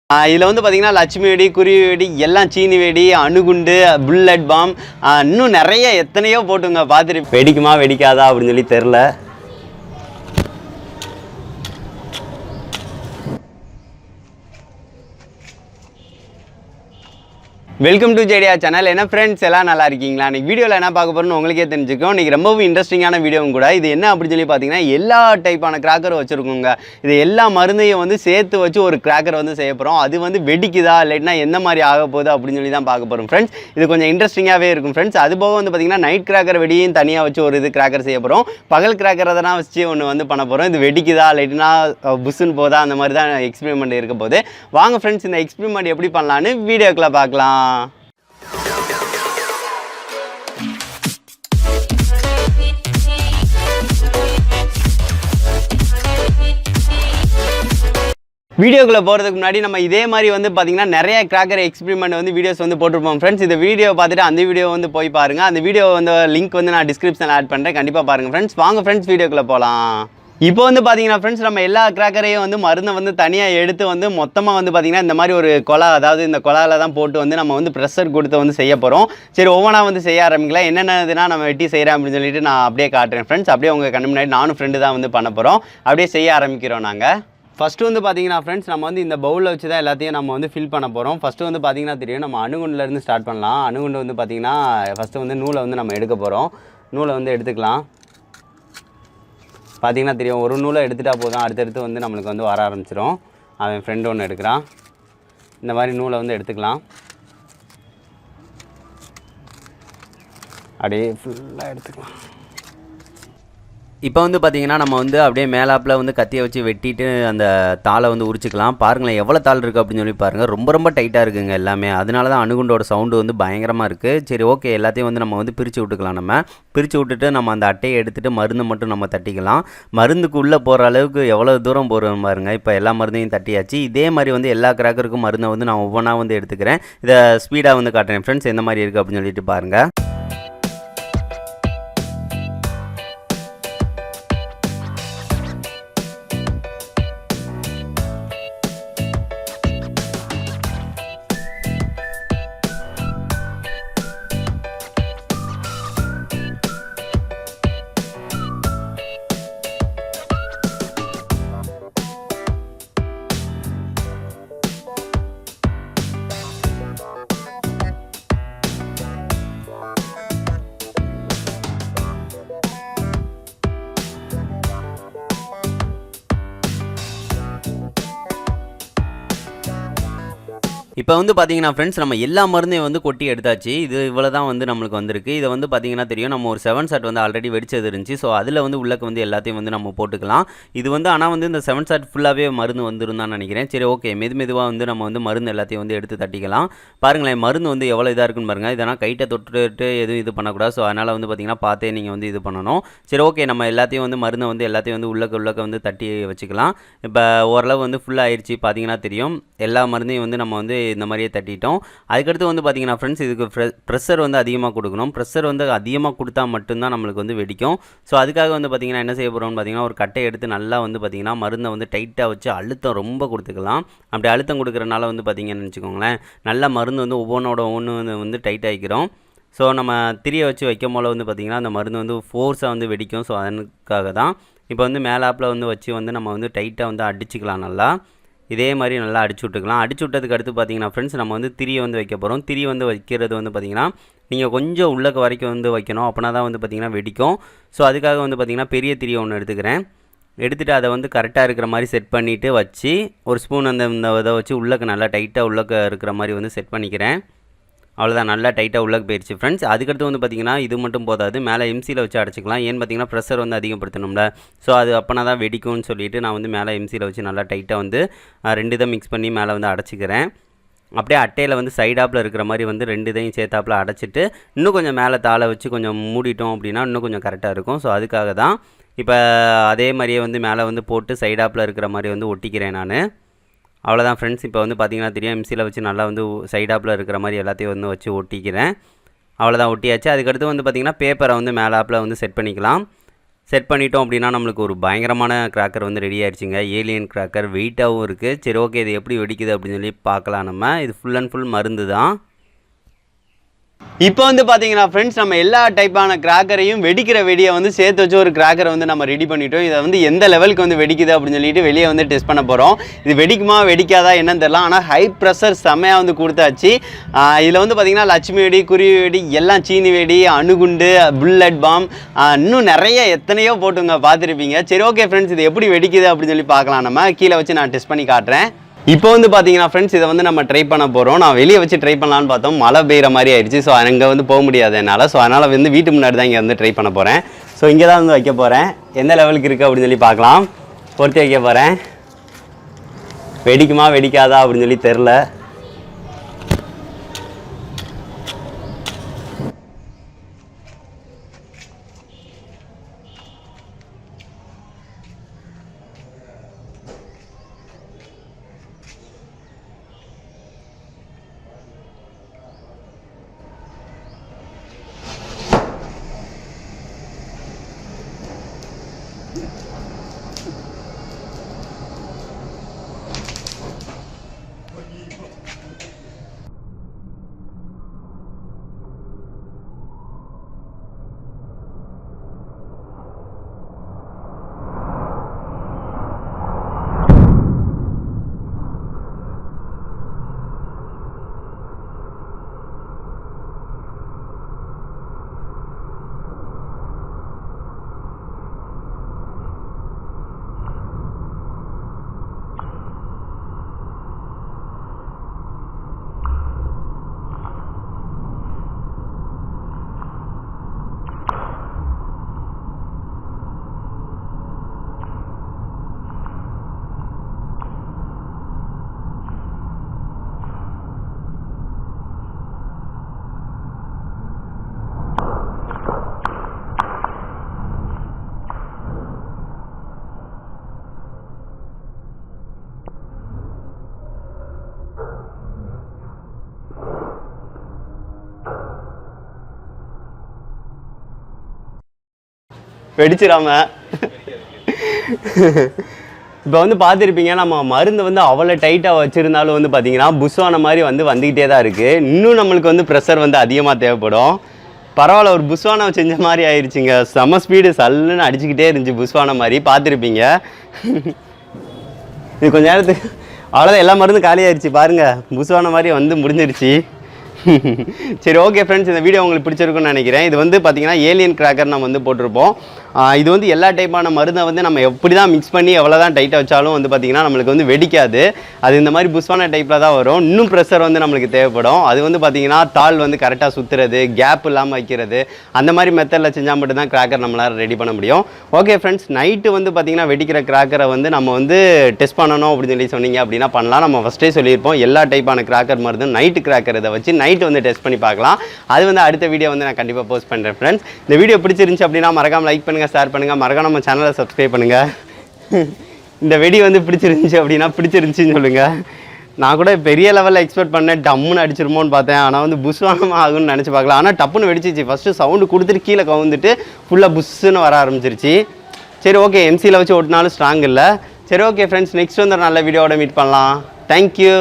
இதில் வந்து பார்த்திங்கன்னா லட்சுமி வெடி, குருவி வெடி, எல்லாம் சீனி வெடி, அணுகுண்டு, புல்லட் பாம், இன்னும் நிறைய எத்தனையோ போட்டுங்க. பார்த்துட்டு வெடிக்குமா வெடிக்காதா அப்படின்னு சொல்லி தெரில. வெல்கம் டு ஜேடியா சேனல். என்ன ஃப்ரெண்ட்ஸ் எல்லாம் நல்லா இருக்கீங்களா? இன்றைக்கி வீடியோவில் என்ன பார்க்க போகிறோன்னு உங்களுக்கே தெரிஞ்சுக்கும். இன்றைக்கி ரொம்பவும் இன்ட்ரெஸ்டிங்கான வீடியோவும் கூட. இது என்ன அப்படின்னு சொல்லி பார்த்தீங்கன்னா எல்லா டைப்பான கிராக்கரும் வச்சுருக்கோங்க. இது எல்லா மருந்தையும் வந்து சேர்த்து வச்சு ஒரு கிராக்கர் வந்து செய்ய போகிறோம். அது வந்து வெடிக்குதா இல்லைன்னா எந்த மாதிரி ஆக போகுது அப்படின்னு சொல்லி தான் பார்க்க போகிறோம் ஃப்ரெண்ட்ஸ். இது கொஞ்சம் இன்ட்ரெஸ்டிங்காகவே இருக்கும் ஃப்ரெண்ட்ஸ். அது போக வந்து பார்த்திங்கன்னா நைட் கிராக்கர் வெடியும் தனியாக வச்சு ஒரு இது கிராக்கர் செய்ய போகிறோம். பகல் கிராக்கரை தான் வச்சு ஒன்று வந்து பண்ண போகிறோம். இது வெடிக்குதா இல்லைன்னா புஷ்ஷுன்னு போதா அந்த மாதிரி தான் எக்ஸ்பெரிமெண்ட் இருக்க போது. வாங்க ஃப்ரெண்ட்ஸ் இந்த எக்ஸ்பெரிமெண்ட் எப்படி பண்ணலான்னு வீடியோக்குள்ளே பார்க்கலாம். வீடியோக்குள்ளே போகிறதுக்கு முன்னாடி நம்ம இதே மாதிரி வந்து பார்த்திங்கன்னா நிறைய கிராக்கர் எக்ஸ்பெரிமெண்ட் வந்து வீடியோஸ் வந்து போட்டிருப்போம் ஃப்ரெண்ட்ஸ். இந்த வீடியோ பார்த்துட்டு அந்த வீடியோ வந்து போய் பாருங்கள். அந்த வீடியோ வந்து லிங்க் வந்து நான் டிஸ்கிரிப்ஷனில் ஆட் பண்ணுறேன். கண்டிப்பாக பாருங்கள் ஃப்ரெண்ட்ஸ். வாங்க ஃப்ரெண்ட்ஸ் வீடியோக்குள்ளே போகலாம். இப்போ வந்து பார்த்தீங்கன்னா ஃப்ரெண்ட்ஸ் நம்ம எல்லா கிராக்கரையும் வந்து மருந்தை வந்து தனியாக எடுத்து வந்து மொத்தமாக வந்து பார்த்திங்கன்னா இந்த மாதிரி ஒரு கொலா, அதாவது இந்த கொலாவில் தான் போட்டு வந்து நம்ம வந்து ப்ரெஷர் கொடுத்து வந்து செய்ய போகிறோம். சரி ஒவ்வொன்றா வந்து செய்ய ஆரம்பிக்கலாம். என்னென்னதுனா நம்ம வெட்டி செய்கிறேன் அப்படின்னு சொல்லிட்டு நான் அப்படியே காட்டுறேன் ஃப்ரெண்ட்ஸ். அப்படியே உங்கள் கண்ணு முன்னாடி நானும் ஃப்ரெண்டு தான் வந்து பண்ண போகிறோம். அப்படியே செய்ய ஆரம்பிக்கிறோம் நாங்கள். ஃபஸ்ட்டு வந்து பார்த்திங்கன்னா ஃப்ரெண்ட்ஸ் நம்ம வந்து இந்த பவுலில் வச்சு தான் எல்லாத்தையும் நம்ம வந்து ஃபில் பண்ண போகிறோம். ஃபஸ்ட்டு வந்து பார்த்திங்கன்னா தெரியும் நம்ம அணுகுண்டுலேருந்து ஸ்டார்ட் பண்ணலாம். அணுகுண்டு வந்து பார்த்திங்கன்னா ஃபஸ்ட்டு வந்து நூலை வந்து நம்ம எடுக்க போகிறோம். நூலை வந்து எடுத்துக்கலாம். பார்த்திங்கன்னா தெரியும் ஒரு நூலை எடுத்துகிட்டா போதும், அடுத்தடுத்து வந்து நம்மளுக்கு வந்து வர ஆரம்பிச்சிடும். அவன் ஃப்ரெண்டு ஒன்று எடுக்கிறான். இந்த மாதிரி நூலை வந்து எடுத்துக்கலாம். அப்படியே ஃபுல்லாக எடுத்துக்கலாம். இப்போ வந்து பார்த்திங்கன்னா நம்ம வந்து அப்படியே மேலாப்பில் வந்து கத்தியை வச்சு வெட்டிட்டு அந்த தாளை வந்து உரிச்சிக்கலாம். பாருங்களேன் எவ்வளோ தாள் இருக்குது அப்படின்னு சொல்லி பாருங்கள். ரொம்ப ரொம்ப டைட்டாக இருக்குங்க எல்லாமே. அதனால தான் அணுகுண்டோட சவுண்டு வந்து பயங்கரமாக இருக்குது. சரி ஓகே, எல்லாத்தையும் வந்து நம்ம வந்து பிரித்து விட்டுக்கலாம். நம்ம பிரித்து விட்டுட்டு நம்ம அந்த அட்டையை எடுத்துகிட்டு மருந்து மட்டும் நம்ம தட்டிக்கலாம். மருந்துக்கு உள்ளே போகிற அளவுக்கு எவ்வளோ தூரம் போகிறோம் பாருங்கள். இப்போ எல்லா மருந்தையும் தட்டியாச்சு. இதே மாதிரி வந்து எல்லா கிராக்கருக்கும் மருந்தை வந்து நான் ஒவ்வொன்றா வந்து எடுத்துக்கிறேன். இதை ஸ்பீடாக வந்து காட்டுறேன் ஃப்ரெண்ட்ஸ் எந்த மாதிரி இருக்குது அப்படின்னு சொல்லிட்டு பாருங்கள். இப்போ வந்து பார்த்தீங்கன்னா ஃப்ரெண்ட்ஸ் நம்ம எல்லா மருந்தையும் வந்து கொட்டி எடுத்தாச்சு. இது இவ்வளோ தான் வந்து நம்மளுக்கு வந்திருக்கு. இதை வந்து பார்த்தீங்கன்னா தெரியும் நம்ம ஒரு 7 ஷாட் வந்து ஆல்ரெடி வெடிச்சது இருந்துச்சு. ஸோ அதில் வந்து உள்ளக்க வந்து எல்லாத்தையும் வந்து நம்ம போட்டுக்கலாம். இது வந்து ஆனால் வந்து இந்த 7 ஷாட் ஃபுல்லாகவே மருந்து வந்துடும் தான் நினைக்கிறேன். சரி ஓகே, மெதுவாக வந்து நம்ம வந்து மருந்து எல்லாத்தையும் வந்து எடுத்து தட்டிக்கலாம். பாருங்களேன் மருந்து வந்து எவ்வளோ இதாக இருக்குன்னு பாருங்கள். இதெல்லாம் கைட்டை தொட்டுட்டு எதுவும் இது பண்ணக்கூடாது. ஸோ அதனால் வந்து பார்த்திங்கன்னா பார்த்தே நீங்கள் வந்து இது பண்ணணும். சரி ஓகே, நம்ம எல்லாத்தையும் வந்து மருந்தை வந்து எல்லாத்தையும் வந்து உள்ளக்க வந்து தட்டி வச்சுக்கலாம். இப்போ ஓரளவு வந்து ஃபுல்லாக ஆயிடுச்சு. பார்த்தீங்கன்னா தெரியும் எல்லா மருந்தையும் வந்து நம்ம வந்து இந்த மாதிரியே தட்டிட்டோம். அதுக்கடுத்து வந்து பார்த்திங்கன்னா ஃப்ரெண்ட்ஸ் இதுக்கு ப்ரெஷர் வந்து அதிகமாக கொடுக்கணும். ப்ரெஷர் வந்து அதிகமாக கொடுத்தா மட்டும்தான் நம்மளுக்கு வந்து வெடிக்கும். ஸோ அதுக்காக வந்து பார்த்திங்கன்னா என்ன செய்ய போகிறோம்னு பார்த்திங்கன்னா ஒரு கட்டை எடுத்து நல்லா வந்து பார்த்திங்கன்னா மருந்தை வந்து டைட்டாக வச்சு அழுத்தம் ரொம்ப கொடுத்துக்கலாம். அப்படி அழுத்தம் கொடுக்குறனால வந்து பார்த்திங்கன்னு வச்சுக்கோங்களேன் நல்லா மருந்து வந்து ஒவ்வொன்றோட ஒன்று வந்து டைட் ஆகிக்கிறோம். ஸோ நம்ம திரியை வச்சு வைக்கும் போல் வந்து பார்த்திங்கன்னா அந்த மருந்து வந்து ஃபோர்ஸாக வந்து வெடிக்கும். ஸோ அதுக்காக தான் இப்போ வந்து மேலாப்பில் வந்து வச்சு வந்து நம்ம வந்து டைட்டாக வந்து அடிச்சுக்கலாம். நல்லா இதே மாதிரி நல்லா அடிச்சு விட்டுக்கலாம். அடிச்சு விட்டதுக்கு அடுத்து பார்த்திங்கன்னா ஃப்ரெண்ட்ஸ் நம்ம வந்து திரியை வந்து வைக்க போகிறோம். திரி வந்து வைக்கிறது வந்து பார்த்திங்கன்னா நீங்கள் கொஞ்சம் உள்ளக்க வரைக்கும் வந்து வைக்கணும். அப்படின்னா தான் வந்து பார்த்திங்கன்னா வெடிக்கும். ஸோ அதுக்காக வந்து பார்த்திங்கன்னா பெரிய திரியை ஒன்று எடுத்துக்கிறேன். எடுத்துகிட்டு அதை வந்து கரெக்டாக இருக்கிற மாதிரி செட் பண்ணிவிட்டு வச்சு ஒரு ஸ்பூன் அந்த இதை வச்சு உள்ளக்க நல்லா டைட்டாக உள்ளக்க இருக்கிற மாதிரி வந்து செட் பண்ணிக்கிறேன். அவ்வளோதான், நல்லா டைட்டாக உள்ளக்கு போயிடுச்சு ஃப்ரெண்ட்ஸ். அதுக்கடுத்து வந்து பார்த்திங்கன்னா இது மட்டும் போதாது, மேலே எம்சியில் வச்சு அடைச்சிக்கலாம். ஏன்னு பார்த்திங்கன்னா ப்ரெஷர் வந்து அதிகப்படுத்தணும்ல. ஸோ அது அப்போனா தான் வெடிக்கும்னு சொல்லிவிட்டு நான் வந்து மேலே எம்சியில் வச்சு நல்லா டைட்டாக வந்து 2 இதை மிக்ஸ் பண்ணி மேலே வந்து அடைச்சிக்கிறேன். அப்படியே அட்டையில் வந்து சைடாப்பில் இருக்கிற மாதிரி வந்து 2 இதையும் சேர்த்தாப்பில் அடைச்சிட்டு இன்னும் கொஞ்சம் மேலே தாளை வச்சு கொஞ்சம் மூடிட்டோம் அப்படின்னா இன்னும் கொஞ்சம் கரெக்டாக இருக்கும். ஸோ அதுக்காக தான் இப்போ அதே மாதிரியே வந்து மேலே வந்து போட்டு சைடாப்பில் இருக்கிற மாதிரி வந்து ஒட்டிக்கிறேன் நான். அவ்வளோதான் ஃப்ரெண்ட்ஸ். இப்போ வந்து பார்த்திங்கன்னா தெரியும் எம்சியில் வச்சு நல்லா வந்து சைடாப்பில் இருக்கிற மாதிரி எல்லாத்தையும் வந்து வச்சு ஒட்டிக்கிறேன். அவ்வளோதான், ஒட்டியாச்சு. அதுக்கடுத்து வந்து பார்த்திங்கன்னா பேப்பரை வந்து மேலாப்பில் வந்து செட் பண்ணிக்கலாம். செட் பண்ணிட்டோம் அப்படின்னா நம்மளுக்கு ஒரு பயங்கரமான கிராக்கர் வந்து ரெடி ஆயிடுச்சுங்க. ஏலியன் கிராக்கர் வெயிட்டாகவும் இருக்குது. சரி ஓகே, இது எப்படி வெடிக்குது அப்படின்னு சொல்லி பார்க்கலாம். நம்ம இது ஃபுல் அண்ட் ஃபுல் மருந்து தான். இப்போ வந்து பார்த்தீங்கன்னா ஃப்ரெண்ட்ஸ், நம்ம எல்லா டைப்பான கிராக்கரையும் வெடிக்கிற வெடியை வந்து சேர்த்து வச்சு ஒரு கிராக்கரை வந்து நம்ம ரெடி பண்ணிட்டோம். இதை வந்து எந்த லெவலுக்கு வந்து வெடிக்குது அப்படின்னு சொல்லிட்டு வெளியே வந்து டெஸ்ட் பண்ண போகிறோம். இது வெடிக்குமா வெடிக்காதா என்னன்னு தெரியல, ஆனால் ஹை ப்ரெஷர் செம்மையாக வந்து கொடுத்தாச்சு. இதில் வந்து பார்த்திங்கன்னா லட்சுமி வெடி, குருவி வெடி, எல்லாம் சீனி வெடி, அணுகுண்டு, புல்லட் பாம், இன்னும் நிறைய எத்தனையோ போட்டுங்க பார்த்துருப்பீங்க. சரி ஓகே ஃப்ரெண்ட்ஸ், இது எப்படி வெடிக்குது அப்படின்னு சொல்லி பார்க்கலாம். நம்ம கீழே வச்சு நான் டெஸ்ட் பண்ணி காட்டுறேன். இப்போ வந்து பார்த்தீங்கன்னா ஃப்ரெண்ட்ஸ், இதை வந்து நம்ம ட்ரை பண்ண போகிறோம். நான் வெளியே வச்சு ட்ரை பண்ணலான்னு பார்த்தோம், மழை பெய்கிற மாதிரி ஆயிடுச்சு. ஸோ அங்கே வந்து போக முடியாது என்னால். ஸோ அதனால் வந்து வீட்டு முன்னாடி தான் இங்கே வந்து ட்ரை பண்ண போகிறேன். ஸோ இங்கே தான் வந்து வைக்க போகிறேன். எந்த லெவலுக்கு இருக்குது அப்படின்னு சொல்லி பார்க்கலாம். பொறுத்து வைக்க போகிறேன். வெடிக்குமா வெடிக்காதா அப்படின்னு சொல்லி தெரில. வெடிச்சிடாம இப்போ வந்து பார்த்துருப்பீங்க, நம்ம மருந்து வந்து அவ்வளோ டைட்டாக வச்சுருந்தாலும் வந்து பார்த்திங்கன்னா புஷ்வான மாதிரி வந்துக்கிட்டே தான் இருக்குது. இன்னும் நம்மளுக்கு வந்து ப்ரெஷர் வந்து அதிகமாக தேவைப்படும். பரவாயில்ல, ஒரு புஷ்வானம் செஞ்ச மாதிரி ஆயிடுச்சுங்க. செம ஸ்பீடு சல்லுன்னு அடிச்சுக்கிட்டே இருந்துச்சு புஷ்வான மாதிரி, பார்த்துருப்பீங்க. இது கொஞ்ச நேரத்துக்கு அவ்வளோதான், எல்லா மருந்தும் காலியாகிடுச்சு பாருங்கள். புஷ்வான மாதிரி வந்து முடிஞ்சிருச்சு. சரி ஓகே ஃப்ரெண்ட்ஸ், இந்த வீடியோ உங்களுக்கு பிடிச்சிருக்குன்னு நினைக்கிறேன். இது வந்து பார்த்திங்கன்னா ஏலியன் கிராக்கர் நம்ம வந்து போட்டிருப்போம். இது வந்து எல்லா டைப்பான மருந்தை வந்து நம்ம எப்படி தான் மிக்ஸ் பண்ணி எவ்வளோ தான் டைட்டாக வச்சாலும் வந்து பார்த்திங்கன்னா நம்மளுக்கு வந்து வெடிக்காது. அது இந்த மாதிரி புஷ்வான டைப்பில் தான் வரும். இன்னும் ப்ரெஷர் வந்து நம்மளுக்கு தேவைப்படும். அது வந்து பார்த்திங்கன்னா தாள் வந்து கரெக்டாக சுற்றுறது, கேப் இல்லாமல் வைக்கிறது, அந்த மாதிரி மெத்தடில் செஞ்சால் மட்டும்தான் கிராக்கர் நம்மளால் ரெடி பண்ண முடியும். ஓகே ஃப்ரெண்ட்ஸ், நைட்டு வந்து பார்த்திங்கன்னா வெடிக்கிற கிராக்கரை வந்து நம்ம வந்து டெஸ்ட் பண்ணணும் அப்படின்னு சொல்லி சொன்னீங்க அப்படின்னா பண்ணலாம். நம்ம ஃபஸ்ட்டே சொல்லியிருப்போம், எல்லா டைப்பான கிராக்கர் மருந்து நைட்டு கிராக்கர் இதை வச்சு நைட்டு வந்து டெஸ்ட் பண்ணி பார்க்கலாம். அது வந்து அடுத்த வீடியோ வந்து நான் கண்டிப்பாக போஸ்ட் பண்ணுறேன் ஃப்ரெண்ட்ஸ். இந்த வீடியோ பிடிச்சிருந்துச்சு அப்படின்னா மறக்காமல் லைக் பண்ணுங்கள், ஷேர் பண்ணுங்கள், மறக்காம நம்ம சேனலை சப்ஸ்கிரைப் பண்ணுங்கள். இந்த வெடி வந்து பிடிச்சிருந்துச்சு அப்படின்னா பிடிச்சிருந்துச்சின்னு சொல்லுங்கள். நான் கூட பெரிய லெவலில் எக்ஸ்பெக்ட் பண்ணேன், டம்முன்னு அடிச்சிருமோன்னு பார்த்தேன். ஆனால் வந்து புஷ்வானமாக ஆகும்னு நினச்சி பார்க்கலாம். ஆனால் டப்புன்னு வெடிச்சிச்சு. ஃபஸ்ட்டு சவுண்டு கொடுத்துட்டு கீழே கவுந்துட்டு ஃபுல்லாக புஷ்ஷுன்னு வர ஆரம்பிச்சிருச்சு. சரி ஓகே, எம்சியில் வச்சு ஓட்டினாலும் ஸ்ட்ராங் இல்லை. சரி ஓகே ஃப்ரெண்ட்ஸ், நெக்ஸ்ட் வந்து ஒரு நல்ல வீடியோவோட மீட் பண்ணலாம். தேங்க்யூ.